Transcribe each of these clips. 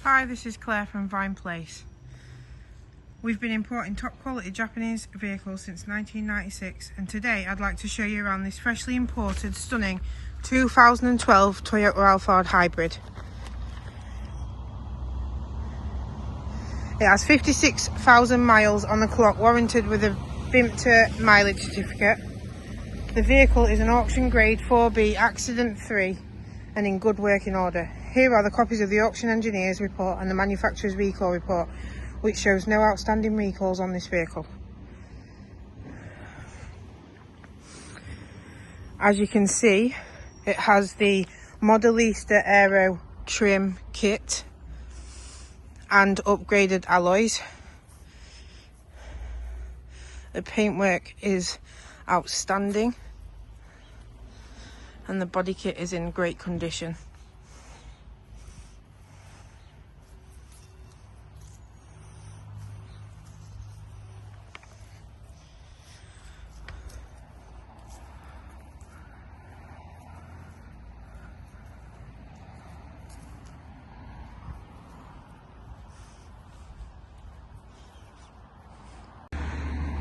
Hi, this is Claire from Vine Place. We've been importing top quality Japanese vehicles since 1996, and today I'd like to show you around this freshly imported, stunning 2012 Toyota Alphard Hybrid. It has 56,000 miles on the clock, warranted with a BIMTA mileage certificate. The vehicle is an auction grade 4B accident free and in good working order. Here are the copies of the auction engineer's report and the manufacturer's recall report, which shows no outstanding recalls on this vehicle. As you can see, it has the Modilista Aero trim kit and upgraded alloys. The paintwork is outstanding and the body kit is in great condition.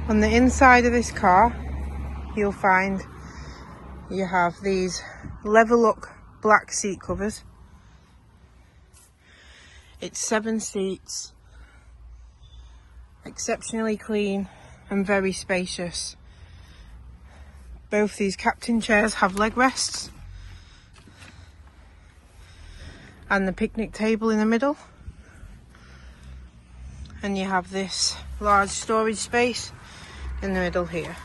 On the inside of this car, you'll find you have these level look black seat covers. It's 7 seats, exceptionally clean and very spacious. Both these captain chairs have leg rests and the picnic table in the middle, and you have this large storage space in the middle here.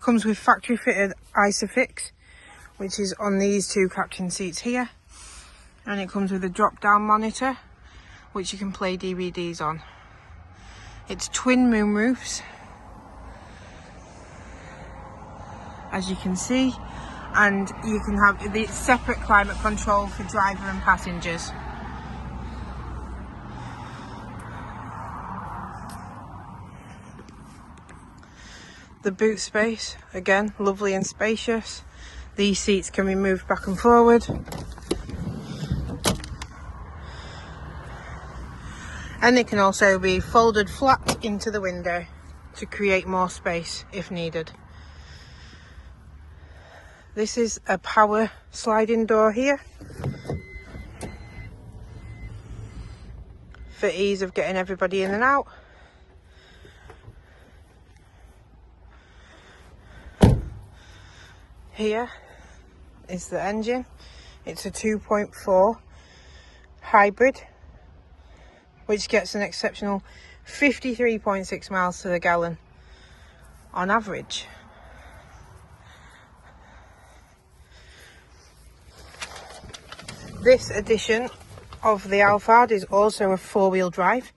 Comes with factory fitted Isofix, which is on these two captain seats here, and it comes with a drop down monitor which you can play DVDs on. It's twin moonroofs, as you can see, and you can have the separate climate control for driver and passengers. The boot space, again, lovely and spacious. These seats can be moved back and forward. And they can also be folded flat into the window to create more space if needed. This is a power sliding door here for ease of getting everybody in and out. Here is the engine. It's a 2.4 hybrid, which gets an exceptional 53.6 miles to the gallon on average. This edition of the Alphard is also a 4-wheel drive.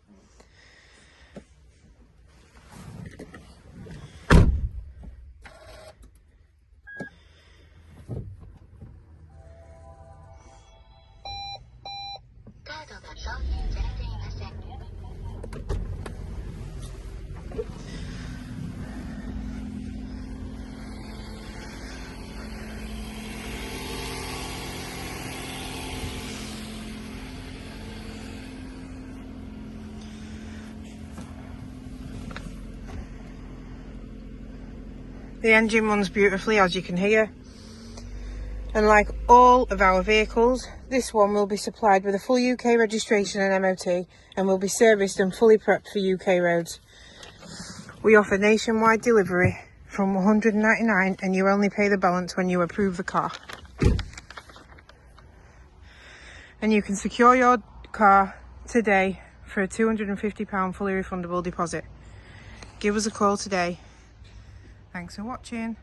The engine runs beautifully, as you can hear, and like all of our vehicles, this one will be supplied with a full UK registration and MOT and will be serviced and fully prepped for UK roads. We offer nationwide delivery from $199, and you only pay the balance when you approve the car. And you can secure your car today for a £250 fully refundable deposit. Give us a call today. Thanks for watching.